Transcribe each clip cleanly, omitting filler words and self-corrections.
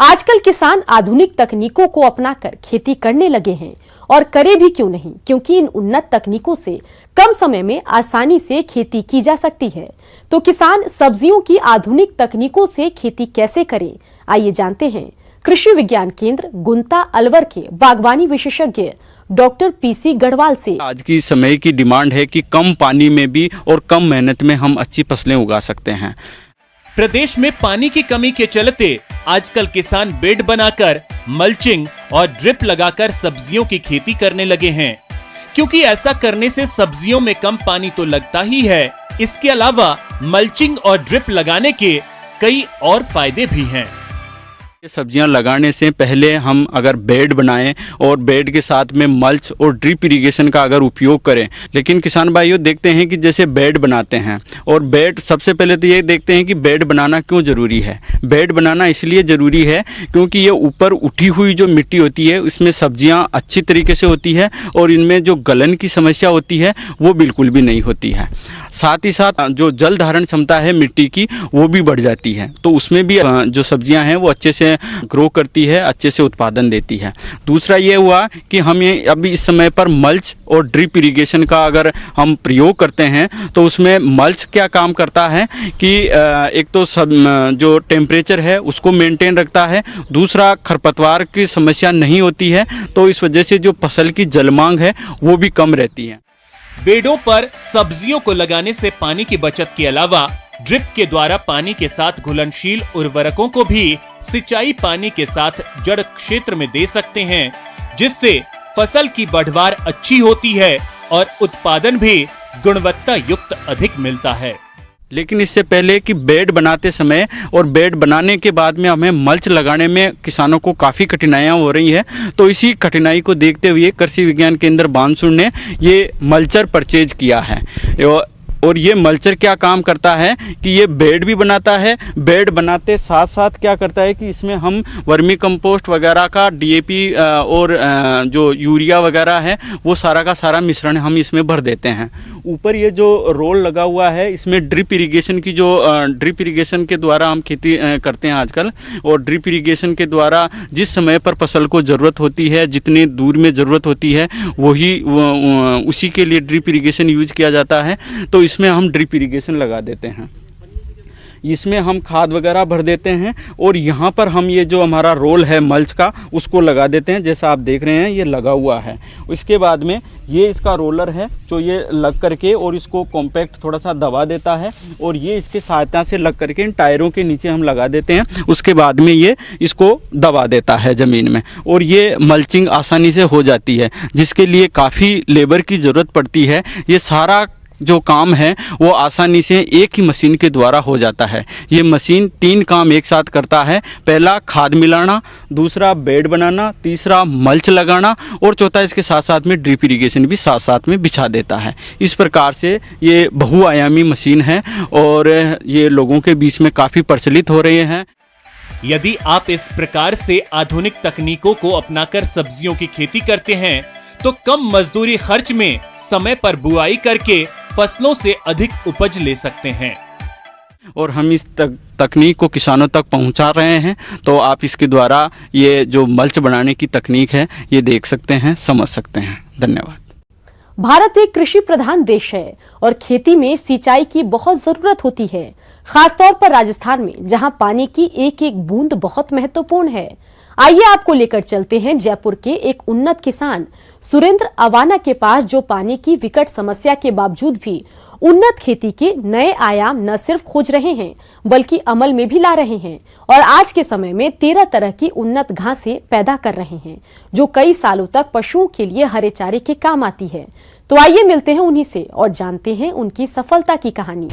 आजकल किसान आधुनिक तकनीकों को अपनाकर खेती करने लगे हैं और करे भी क्यों नहीं, क्योंकि इन उन्नत तकनीकों से कम समय में आसानी से खेती की जा सकती है। तो किसान सब्जियों की आधुनिक तकनीकों से खेती कैसे करें, आइए जानते हैं कृषि विज्ञान केंद्र गुंता अलवर के बागवानी विशेषज्ञ डॉक्टर पीसी गढ़वाल से। आज की समय की डिमांड है कि कम पानी में भी और कम मेहनत में हम अच्छी फसलें उगा सकते हैं। प्रदेश में पानी की कमी के चलते आजकल किसान बेड बनाकर मल्चिंग और ड्रिप लगाकर सब्जियों की खेती करने लगे हैं, क्योंकि ऐसा करने से सब्जियों में कम पानी तो लगता ही है, इसके अलावा मल्चिंग और ड्रिप लगाने के कई और फायदे भी हैं। सब्जियां लगाने से पहले हम अगर बेड बनाएं और बेड के साथ में मल्च और ड्रिप इरिगेशन का अगर उपयोग करें, लेकिन किसान भाइयों देखते हैं कि जैसे बेड बनाते हैं और बेड, सबसे पहले तो ये देखते हैं कि बेड बनाना क्यों ज़रूरी है। बेड बनाना इसलिए ज़रूरी है क्योंकि ये ऊपर उठी हुई जो मिट्टी होती है उसमें सब्जियाँ अच्छी तरीके से होती है और इनमें जो गलन की समस्या होती है वो बिल्कुल भी नहीं होती है। साथ ही साथ जो जल धारण क्षमता है मिट्टी की वो भी बढ़ जाती है, तो उसमें भी जो सब्जियां हैं वो अच्छे से ग्रो करती है, अच्छे से उत्पादन देती है। दूसरा ये हुआ कि हम ये अभी इस समय पर मल्च और ड्रिप इरिगेशन का अगर हम प्रयोग करते हैं तो उसमें मल्च क्या काम करता है कि एक तो सब जो टेम्परेचर है उसको मेंटेन रखता है, दूसरा खरपतवार की समस्या नहीं होती है, तो इस वजह से जो फसल की जल मांग है वो भी कम रहती है। बेडों पर सब्जियों को लगाने से पानी की बचत के अलावा ड्रिप के द्वारा पानी के साथ घुलनशील उर्वरकों को भी सिंचाई पानी के साथ जड़ क्षेत्र में दे सकते हैं, जिससे फसल की बढ़वार अच्छी होती है और उत्पादन भी गुणवत्ता युक्त अधिक मिलता है। लेकिन इससे पहले कि बेड बनाते समय और बेड बनाने के बाद में हमें मल्च लगाने में किसानों को काफ़ी कठिनाइयाँ हो रही हैं, तो इसी कठिनाई को देखते हुए कृषि विज्ञान केंद्र बानसूर ने ये मल्चर परचेज किया है। और ये मल्चर क्या काम करता है कि ये बेड भी बनाता है, बेड बनाते साथ साथ क्या करता है कि इसमें हम वर्मी कंपोस्ट वगैरह का डीएपी और जो यूरिया वगैरह है वो सारा का सारा मिश्रण हम इसमें भर देते हैं। ऊपर ये जो रोल लगा हुआ है इसमें ड्रिप इरिगेशन की जो ड्रिप इरिगेशन के द्वारा हम खेती करते हैं आजकल, और ड्रिप इरिगेशन के द्वारा जिस समय पर फसल को ज़रूरत होती है, जितनी दूर में ज़रूरत होती है उसी के लिए ड्रिप इरिगेशन यूज किया जाता है। तो इसमें हम ड्रिप इरिगेशन लगा देते हैं, इसमें हम खाद वगैरह भर देते हैं और यहाँ पर हम ये जो हमारा रोल है मल्च का उसको लगा देते हैं, जैसा आप देख रहे हैं ये लगा हुआ है। इसके बाद में ये इसका रोलर है जो ये लग करके और इसको कॉम्पैक्ट थोड़ा सा दबा देता है और ये इसके सहायता से लग करके इन टायरों के नीचे हम लगा देते हैं। उसके बाद में ये इसको दबा देता है ज़मीन में और ये मल्चिंग आसानी से हो जाती है, जिसके लिए काफ़ी लेबर की ज़रूरत पड़ती है। ये सारा जो काम है वो आसानी से एक ही मशीन के द्वारा हो जाता है। ये मशीन 3 काम एक साथ करता है, पहला खाद मिलाना, दूसरा बेड बनाना, तीसरा मल्च लगाना और चौथा इसके साथ साथ में ड्रिप इरिगेशन भी साथ साथ में बिछा देता है। इस प्रकार से ये बहुआयामी मशीन है और ये लोगों के बीच में काफ़ी प्रचलित हो रहे हैं। यदि आप इस प्रकार से आधुनिक तकनीकों को अपनाकर सब्जियों की खेती करते हैं तो कम मजदूरी खर्च में समय पर बुआई करके फसलों से अधिक उपज ले सकते हैं। और हम इस तकनीक को किसानों तक पहुंचा रहे हैं, तो आप इसके द्वारा ये जो मल्च बनाने की तकनीक है ये देख सकते हैं, समझ सकते हैं। धन्यवाद। भारत एक कृषि प्रधान देश है और खेती में सिंचाई की बहुत जरूरत होती है, खासतौर पर राजस्थान में जहां पानी की एक एक बूंद बहुत महत्वपूर्ण है। आइए आपको लेकर चलते हैं जयपुर के एक उन्नत किसान सुरेंद्र अवाना के पास, जो पानी की विकट समस्या के बावजूद भी उन्नत खेती के नए आयाम न सिर्फ खोज रहे हैं बल्कि अमल में भी ला रहे हैं और आज के समय में 13 तरह की उन्नत घासें पैदा कर रहे हैं, जो कई सालों तक पशुओं के लिए हरे चारे के काम आती है। तो आइए मिलते हैं उन्हीं से और जानते हैं उनकी सफलता की कहानी।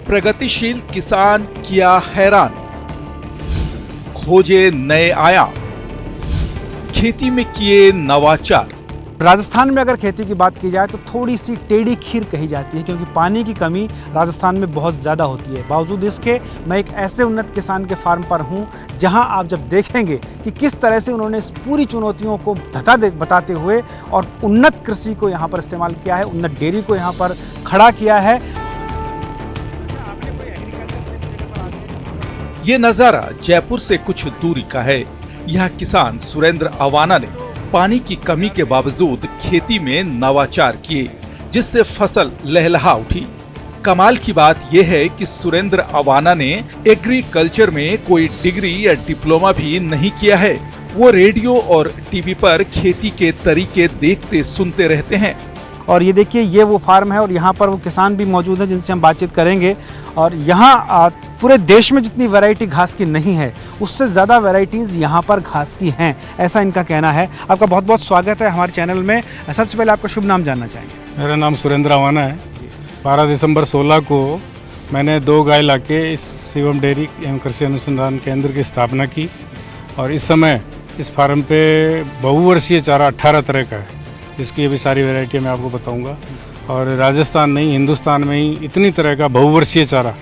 प्रगतिशील किसान किया हैरान, खोजे नए आयाम, खेती में किए नवाचार। राजस्थान में अगर खेती की बात की जाए तो थोड़ी सी टेढ़ी खीर कही जाती है, क्योंकि पानी की कमी राजस्थान में बहुत ज़्यादा होती है। बावजूद इसके मैं एक ऐसे उन्नत किसान के फार्म पर हूं जहां आप जब देखेंगे कि किस तरह से उन्होंने इस पूरी चुनौतियों को बताते हुए और उन्नत कृषि को यहां पर इस्तेमाल किया है, उन्नत डेयरी को यहां पर खड़ा किया है। ये नजारा जयपुर से कुछ दूरी का है। यह किसान सुरेंद्र अवाना ने पानी की कमी के बावजूद खेती में नवाचार किए, जिससे फसल लहलहा उठी। कमाल की बात यह है कि सुरेंद्र अवाना ने एग्रीकल्चर में कोई डिग्री या डिप्लोमा भी नहीं किया है। वो रेडियो और टीवी पर खेती के तरीके देखते सुनते रहते हैं। और ये देखिए, ये वो फार्म है और यहाँ पर वो किसान भी मौजूद हैं जिनसे हम बातचीत करेंगे। और यहाँ पूरे देश में जितनी वैरायटी घास की नहीं है, उससे ज़्यादा वैरायटीज़ यहाँ पर घास की हैं, ऐसा इनका कहना है। आपका बहुत बहुत स्वागत है हमारे चैनल में। सबसे पहले आपका शुभ नाम जानना चाहेंगे। मेरा नाम सुरेंद्र अवाना है। 12 दिसंबर 16 को मैंने 2 गाय लाके इस शिवम डेयरी एवं कृषि अनुसंधान केंद्र की स्थापना की। और इस समय इस फार्म पे बहुवर्षीय चारा 18 तरह का है, जिसकी अभी सारी वैरायटी मैं आपको बताऊंगा। और राजस्थान नहीं, हिंदुस्तान में ही इतनी तरह का बहुवर्षीय चारा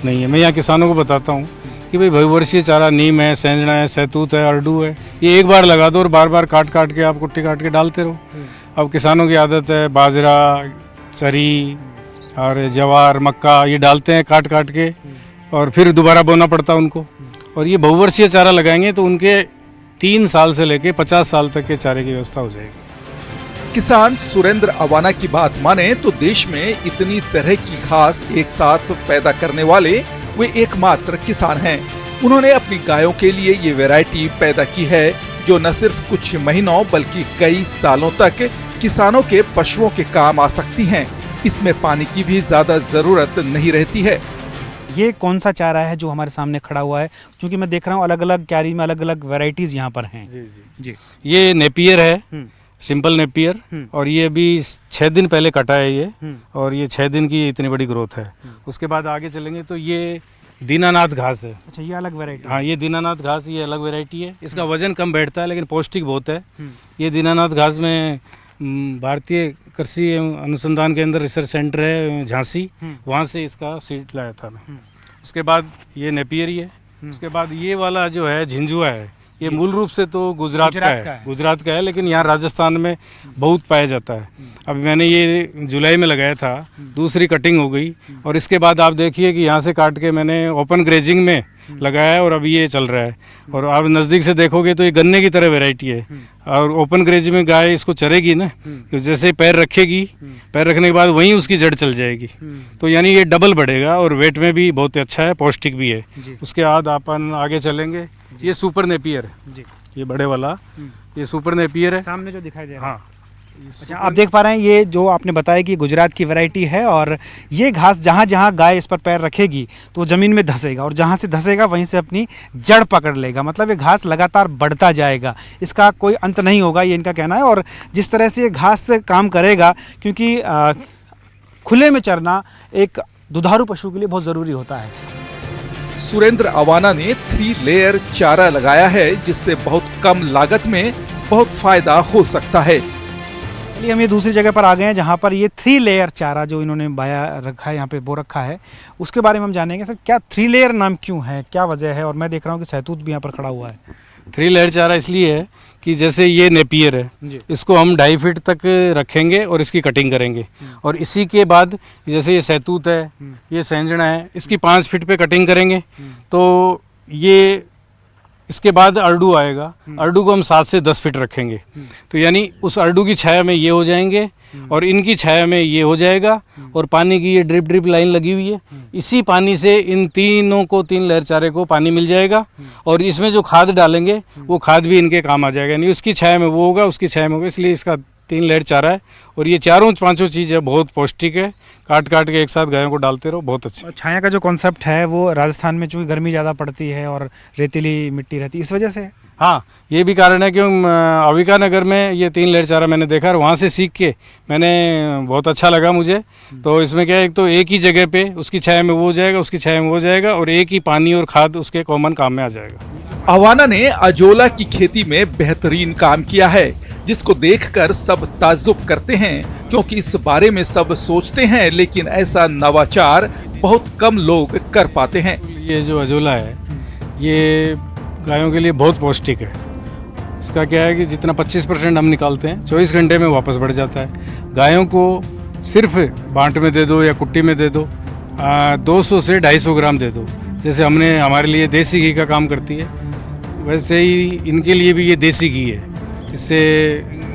नहीं है। मैं यहाँ किसानों को बताता हूँ कि भाई बहुवर्षीय चारा नीम है, सेंजना है, सहतूत है, अरडू है, ये एक बार लगा दो और बार बार काट काट के आप कुट्टी काट के डालते रहो। अब किसानों की आदत है बाजरा, चरी और जवार, मक्का ये डालते हैं काट काट के और फिर दोबारा बोना पड़ता है उनको। और ये बहुवर्षीय चारा लगाएंगे तो उनके 3 साल से लेके 50 साल तक के चारे की व्यवस्था हो जाएगी। किसान सुरेंद्र अवाना की बात माने तो देश में इतनी तरह की घास एक साथ पैदा करने वाले वे एकमात्र किसान हैं। उन्होंने अपनी गायों के लिए ये वैरायटी पैदा की है, जो न सिर्फ कुछ महीनों बल्कि कई सालों तक किसानों के पशुओं के काम आ सकती हैं। इसमें पानी की भी ज्यादा जरूरत नहीं रहती है। ये कौन सा चारा है जो हमारे सामने खड़ा हुआ है? क्योंकि मैं देख रहा हूँ अलग अलग क्यारी में अलग अलग वैरायटीज यहाँ पर हैं। जी। ये नेपियर है, सिंपल नेपियर। और ये अभी 6 दिन पहले कटा है ये। और ये 6 दिन की इतनी बड़ी ग्रोथ है। उसके बाद आगे चलेंगे तो ये दीनानाथ घास है। अच्छा, ये अलग वैरायटी? हाँ, ये दीनानाथ घास ये अलग वैरायटी है। इसका वजन कम बैठता है लेकिन पौष्टिक बहुत है। ये दीनानाथ घास में भारतीय कृषि एवं अनुसंधान केंद्र रिसर्च सेंटर है झांसी, वहाँ से इसका सीड लाया था मैं। उसके बाद ये नेपियर ही है। उसके बाद ये वाला जो है झिंझुआ है, ये मूल रूप से तो गुजरात का है लेकिन यहाँ राजस्थान में बहुत पाया जाता है। अभी मैंने ये जुलाई में लगाया था, दूसरी कटिंग हो गई। और इसके बाद आप देखिए कि यहाँ से काट के मैंने ओपन ग्रेजिंग में लगाया है और अभी ये चल रहा है। और आप नज़दीक से देखोगे तो ये गन्ने की तरह वैरायटी है। और ओपन ग्रेजिंग में गाय इसको चरेगी ना, तो जैसे पैर रखेगी, पैर रखने के बाद वहीं उसकी जड़ चल जाएगी। तो यानी ये डबल बढ़ेगा और वेट में भी बहुत अच्छा है, पौष्टिक भी है। उसके बाद अपन आगे चलेंगे, ये सुपर नेपियर है, ये बड़े वाला, ये सुपर नेपियर है सामने जो दिखाई दे रहा है। हाँ। अच्छा, आप देख पा रहे हैं ये जो आपने बताया कि गुजरात की वैरायटी है। और ये घास जहाँ जहाँ गाय इस पर पैर रखेगी तो ज़मीन में धंसेगा और जहाँ से धंसेगा वहीं से अपनी जड़ पकड़ लेगा। मतलब ये घास लगातार बढ़ता जाएगा, इसका कोई अंत नहीं होगा, ये इनका कहना है। और जिस तरह से ये घास काम करेगा, क्योंकि खुले में चरना एक दुधारू पशु के लिए बहुत ज़रूरी होता है। सुरेंद्र अवाना ने 3 लेयर चारा लगाया है, जिससे बहुत कम लागत में बहुत फायदा हो सकता है। चलिए, हम ये दूसरी जगह पर आ गए हैं जहाँ पर ये 3 लेयर चारा जो इन्होंने बाया रखा है, यहाँ पे बो रखा है, उसके बारे में हम जानेंगे। सर, क्या 3 लेयर नाम क्यों है, क्या वजह है? और मैं देख रहा हूँ कि सहतूत भी यहाँ पर खड़ा हुआ है। 3 लेयर चारा इसलिए है कि जैसे ये नेपियर है, इसको हम 2.5 फीट तक रखेंगे और इसकी कटिंग करेंगे। और इसी के बाद जैसे ये सहतूत है, ये सेंजना है, इसकी 5 फीट पे कटिंग करेंगे। तो ये इसके बाद अरडू आएगा, अरडू को हम 7 से 10 फीट रखेंगे। तो यानी उस अरडू की छाया में ये हो जाएंगे और इनकी छाया में ये हो जाएगा। और पानी की ये ड्रिप लाइन लगी हुई है, इसी पानी से इन तीनों को, 3 लेयर चारे को पानी मिल जाएगा। और इसमें जो खाद डालेंगे वो खाद भी इनके काम आ जाएगा। यानी उसकी छाया में वो होगा, उसकी छाया में होगा, इसलिए इसका 3 लेयर चारा है। और ये 4-5 चीज़ है, बहुत पौष्टिक है। काट काट के एक साथ गायों को डालते रहो, बहुत अच्छा। छाया का जो कॉन्सेप्ट है वो राजस्थान में चूँकि गर्मी ज़्यादा पड़ती है और रेतीली मिट्टी रहती है, इस वजह से। हाँ, ये भी कारण है। क्यों अविका नगर में ये 3 लेयर चारा मैंने देखा और वहाँ से सीख के मैंने बहुत अच्छा लगा मुझे। तो इसमें क्या है, एक तो एक ही जगह पे उसकी छाया में वो हो जाएगा, उसकी छाया में वो हो जाएगा और एक ही पानी और खाद उसके कॉमन काम में आ जाएगा। अवाना ने अजोला की खेती में बेहतरीन काम किया है, जिसको देखकर सब ताज्जुब करते हैं, क्योंकि इस बारे में सब सोचते हैं लेकिन ऐसा नवाचार बहुत कम लोग कर पाते हैं। ये जो अजोला है ये गायों के लिए बहुत पौष्टिक है। इसका क्या है कि जितना 25% हम निकालते हैं 24 घंटे में वापस बढ़ जाता है। गायों को सिर्फ बांट में दे दो या कुट्टी में दे दो, 200 से 250 ग्राम दे दो। जैसे हमने हमारे लिए देसी घी का काम करती है, वैसे ही इनके लिए भी ये देसी घी है। इससे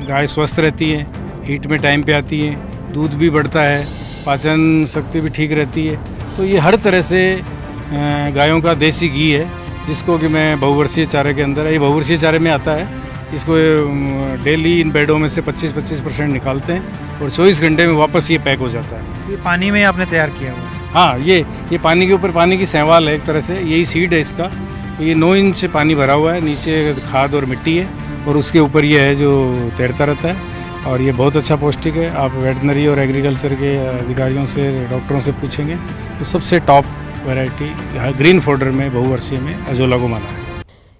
गाय स्वस्थ रहती है, हीट में टाइम पे आती है, दूध भी बढ़ता है, पाचन शक्ति भी ठीक रहती है। तो ये हर तरह से गायों का देसी घी है, जिसको कि मैं बहुवर्षीय चारे के अंदर, ये बहुवर्षीय चारे में आता है। इसको डेली इन बेडों में से 25% निकालते हैं और 24 घंटे में वापस ये पैक हो जाता है। ये पानी में आपने तैयार किया हुआ है? हाँ, ये पानी के ऊपर पानी की सहवाल है एक तरह से, यही सीड है इसका। ये 9 इंच पानी भरा हुआ है, नीचे खाद और मिट्टी है और उसके ऊपर ये है जो तैरता रहता है। और ये बहुत अच्छा पौष्टिक है। आप वेटनरी और एग्रीकल्चर के अधिकारियों से, डॉक्टरों से पूछेंगे तो सबसे टॉप वैरायटी ग्रीन फोर्डर में बहुवर्षीय में अजोला को माना है।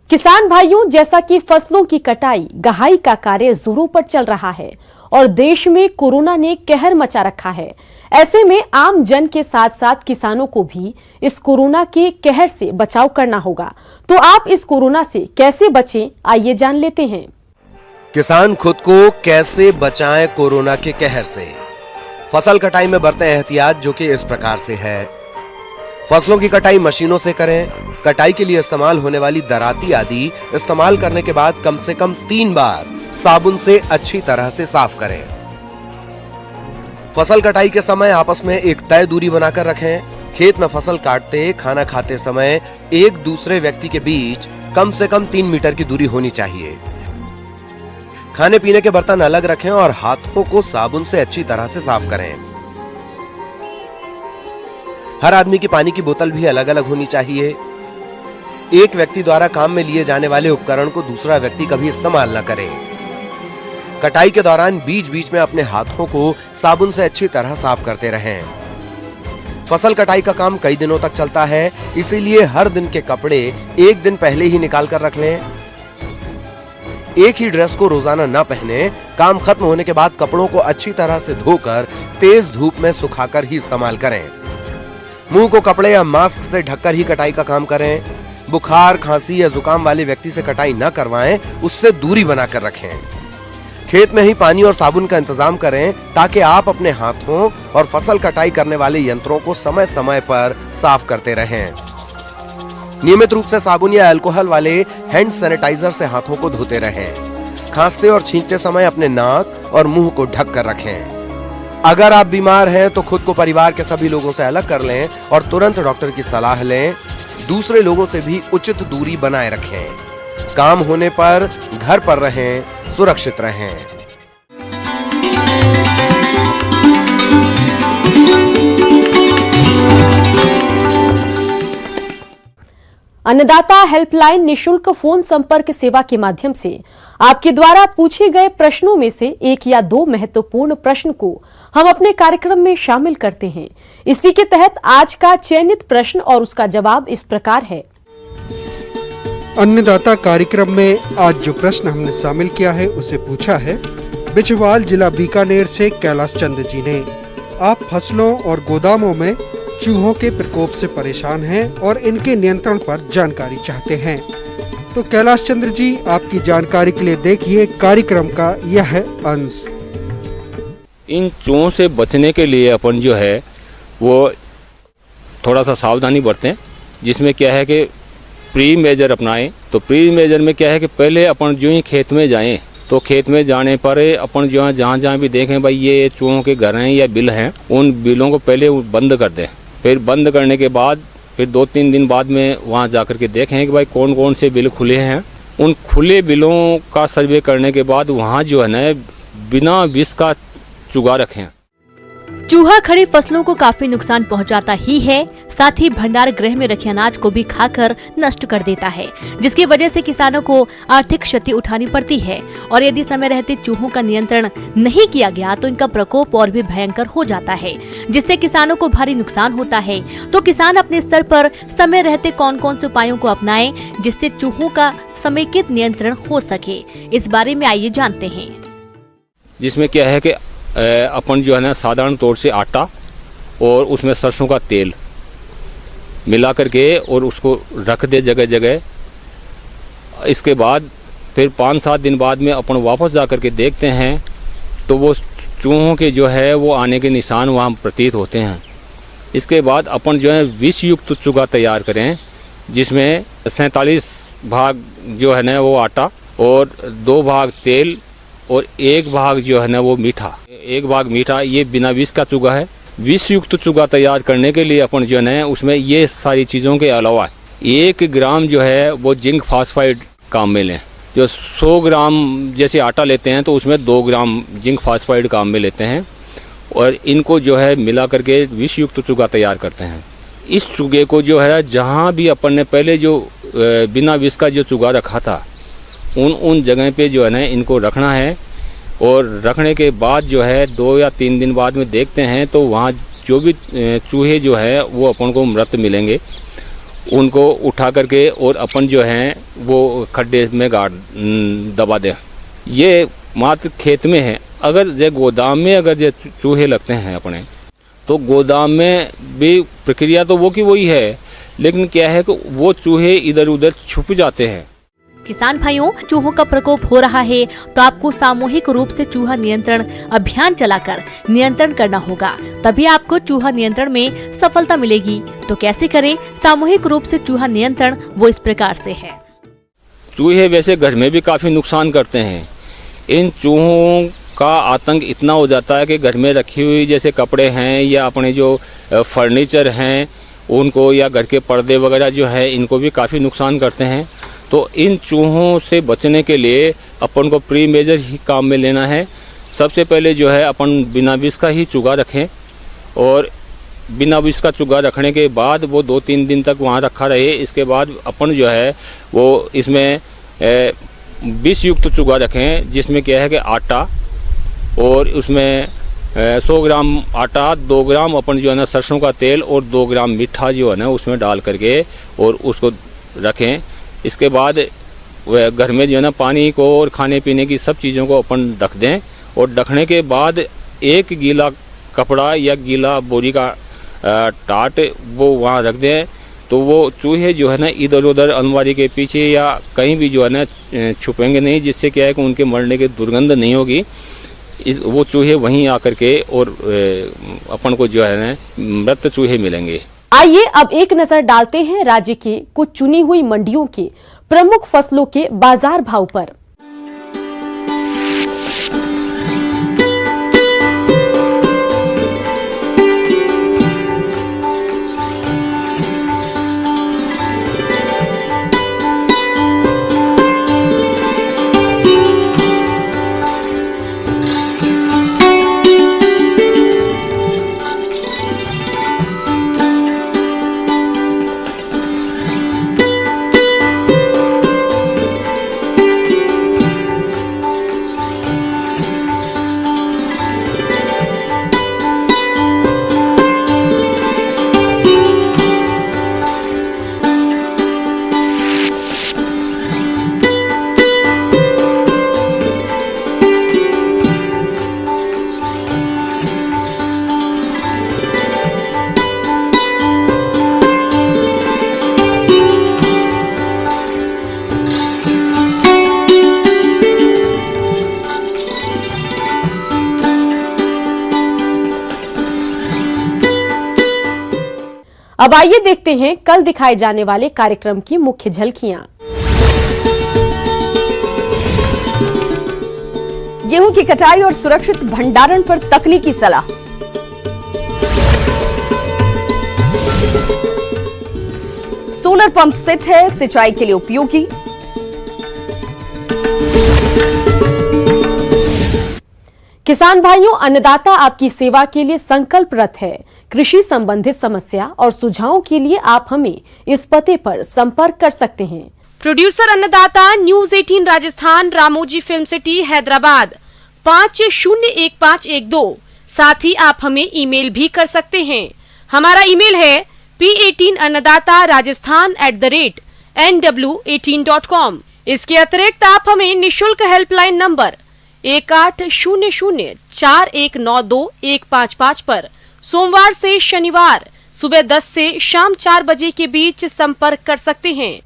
किसान भाइयों, जैसा कि फसलों की कटाई गहाई का कार्य जोरों पर चल रहा है और देश में कोरोना ने कहर मचा रखा है, ऐसे में आम जन के साथ साथ किसानों को भी इस कोरोना के कहर से बचाव करना होगा। तो आप इस कोरोना से कैसे बचें, आइए जान लेते हैं। किसान खुद को कैसे बचाएं कोरोना के कहर से। फसल कटाई में बरतें एहतियात, जो कि इस प्रकार से है। फसलों की कटाई मशीनों से करें। कटाई के लिए इस्तेमाल होने वाली दराती आदि इस्तेमाल करने के बाद कम से कम 3 बार साबुन से अच्छी तरह से साफ करें। फसल कटाई के समय आपस में एक तय दूरी बनाकर रखें। खेत में फसल काटते, खाना खाते समय एक दूसरे व्यक्ति के बीच कम से कम 3 मीटर की दूरी होनी चाहिए। खाने पीने के बर्तन अलग रखें और हाथों को साबुन से अच्छी तरह से साफ करें। हर आदमी की पानी की बोतल भी अलग अलग होनी चाहिए। एक व्यक्ति द्वारा काम में लिए जाने वाले उपकरण को दूसरा व्यक्ति कभी इस्तेमाल न करे। कटाई के दौरान बीच बीच में अपने हाथों को साबुन से अच्छी तरह साफ करते रहें। फसल कटाई का काम कई दिनों तक चलता है, इसीलिए हर दिन के कपड़े एक दिन पहले ही निकाल कर रख लें। एक ही ड्रेस को रोजाना न पहने। काम खत्म होने के बाद कपड़ों को अच्छी तरह से धोकर तेज धूप में सुखाकर ही इस्तेमाल करें। मुंह को कपड़े या मास्क से ढककर ही कटाई का काम करें। बुखार, खांसी या जुकाम वाले व्यक्ति से कटाई न करवाएं, उससे दूरी बनाकर रखें। खेत में ही पानी और साबुन का इंतजाम करें, ताकि आप अपने हाथों और फसल कटाई करने वाले यंत्रों को समय समय पर साफ करते रहें। नियमित रूप से साबुन या अल्कोहल वाले हैंड सैनिटाइजर से हाथों को धोते रहें। खांसते और छींकते समय अपने नाक और मुंह को ढक कर रखें। अगर आप बीमार हैं तो खुद को परिवार के सभी लोगों से अलग कर लें और तुरंत डॉक्टर की सलाह लें। दूसरे लोगों से भी उचित दूरी बनाए रखें। काम होने पर घर पर रहें, सुरक्षित रहें। अन्नदाता हेल्पलाइन निशुल्क फोन संपर्क सेवा के माध्यम से आपके द्वारा पूछे गए प्रश्नों में से 1 या 2 महत्वपूर्ण प्रश्न को हम अपने कार्यक्रम में शामिल करते हैं। इसी के तहत आज का चयनित प्रश्न और उसका जवाब इस प्रकार है। अन्नदाता कार्यक्रम में आज जो प्रश्न हमने शामिल किया है उसे पूछा है बिछवाल, जिला बीकानेर से कैलाश चंद्र जी ने। आप फसलों और गोदामों में चूहों के प्रकोप से परेशान हैं और इनके नियंत्रण पर जानकारी चाहते हैं। तो कैलाश चंद्र जी, आपकी जानकारी के लिए देखिए कार्यक्रम का यह अंश। इन चूहों से बचने के लिए अपन जो है वो थोड़ा सा सावधानी बरतें, जिसमें क्या है कि प्री मेजर अपनाएं। तो प्री मेजर में क्या है कि पहले अपन जो ही खेत में जाएं, तो खेत में जाने पर अपन जो है जहाँ भी देखें भाई ये चूहों के घर हैं या बिल हैं, उन बिलों को पहले बंद कर दें। फिर बंद करने के बाद फिर 2-3 दिन बाद में वहाँ जाकर के देखें कि भाई कौन कौन से बिल खुले हैं। उन खुले बिलों का सर्वे करने के बाद वहाँ जो है ना बिना विष का चुगा रखें। चूहा खड़ी फसलों को काफी नुकसान पहुंचाता ही है, साथ ही भंडार गृह में रखे अनाज को भी खाकर नष्ट कर देता है, जिसकी वजह से किसानों को आर्थिक क्षति उठानी पड़ती है। और यदि समय रहते चूहों का नियंत्रण नहीं किया गया तो इनका प्रकोप और भी भयंकर हो जाता है, जिससे किसानों को भारी नुकसान होता है। तो किसान अपने स्तर पर समय रहते कौन कौन से उपायों को अपनाएं, जिससे चूहों का समेकित नियंत्रण हो सके, इस बारे में आइए जानते हैं। जिसमें क्या है कि अपन जो है ना साधारण तौर से आटा और उसमें सरसों का तेल मिला करके और उसको रख दे जगह जगह। इसके बाद फिर 5-7 दिन बाद में अपन वापस जा करके देखते हैं तो वो चूहों के जो है वो आने के निशान वहाँ प्रतीत होते हैं। इसके बाद अपन जो है विष युक्त चूगा तैयार करें, जिसमें 47 भाग जो है ना वो आटा और 2 भाग तेल और 1 भाग जो है ना वो मीठा, 1 भाग मीठा, ये बिना विष का चूगा है। विष युक्त चूगा तैयार करने के लिए अपन जो है उसमें ये सारी चीज़ों के अलावा 1 ग्राम जो है वो जिंक फास्फाइड काम में लें। जो 100 ग्राम जैसे आटा लेते हैं तो उसमें 2 ग्राम जिंक फास्फाइड काम में लेते हैं और इनको जो है मिला करके विष युक्त चूगा तैयार करते हैं। इस चूगे को जो है जहाँ भी अपन ने पहले जो बिना विष का जो चूगा रखा था उन जगह पे जो है ना इनको रखना है और रखने के बाद जो है 2 या 3 दिन बाद में देखते हैं तो वहाँ जो भी चूहे जो हैं वो अपन को मृत मिलेंगे, उनको उठा करके और अपन जो है वो खड्डे में दबा दें। ये मात्र खेत में है। अगर जो गोदाम में अगर जो चूहे लगते हैं अपने, तो गोदाम में भी प्रक्रिया तो वो की वही है, लेकिन क्या है कि वो चूहे इधर उधर छुप जाते हैं। किसान भाइयों, चूहों का प्रकोप हो रहा है तो आपको सामूहिक रूप से चूहा नियंत्रण अभियान चलाकर नियंत्रण करना होगा, तभी आपको चूहा नियंत्रण में सफलता मिलेगी। तो कैसे करें सामूहिक रूप से चूहा नियंत्रण? वो इस प्रकार से है। चूहे वैसे घर में भी काफी नुकसान करते हैं। इन चूहों का आतंक इतना हो जाता है कि घर में रखी हुई जैसे कपड़े हैं या अपने जो फर्नीचर हैं उनको, या घर के पर्दे वगैरह जो है इनको भी काफ़ी नुकसान करते हैं। तो इन चूहों से बचने के लिए अपन को प्री मेजर ही काम में लेना है। सबसे पहले जो है अपन बिना विष का ही चूगा रखें और बिना विष का चूगा रखने के बाद वो 2-3 दिन तक वहाँ रखा रहे। इसके बाद अपन जो है वो इसमें विष युक्त चूगा रखें, जिसमें क्या है कि आटा और उसमें 100 ग्राम आटा, 2 ग्राम अपन जो है ना सरसों का तेल और 2 ग्राम मीठा जो है ना उसमें डाल करके और उसको रखें। इसके बाद वह घर में जो है ना पानी को और खाने पीने की सब चीज़ों को अपन ढक दें और ढकने के बाद एक गीला कपड़ा या गीला बोरी का टाट वो वहाँ रख दें। तो वो चूहे जो है ना इधर उधर अलमारी के पीछे या कहीं भी जो है ना छुपेंगे नहीं, जिससे क्या है कि उनके मरने की दुर्गंध नहीं होगी। वो चूहे वहीं आकर के और अपन को जो है ना मृत चूहे मिलेंगे। आइए अब एक नजर डालते हैं राज्य की कुछ चुनी हुई मंडियों के प्रमुख फसलों के बाजार भाव पर। अब आइए देखते हैं कल दिखाए जाने वाले कार्यक्रम की मुख्य झलकियां। गेहूं की कटाई और सुरक्षित भंडारण पर तकनीकी सलाह। सोलर पंप सेट है सिंचाई के लिए उपयोगी। किसान भाइयों, अन्नदाता आपकी सेवा के लिए संकल्परत है। कृषि संबंधित समस्या और सुझावों के लिए आप हमें इस पते पर संपर्क कर सकते हैं। प्रोड्यूसर अन्नदाता, news 18 Rajasthan, Ramoji film city, Hyderabad 501512। साथ ही आप हमें ईमेल भी कर सकते हैं। हमारा ईमेल है p18annadaata@nw18.com। इसके अतिरिक्त आप हमें निशुल्क हेल्पलाइन नंबर 180041921555 पर सोमवार से शनिवार सुबह 10 से शाम 4 बजे के बीच संपर्क कर सकते हैं।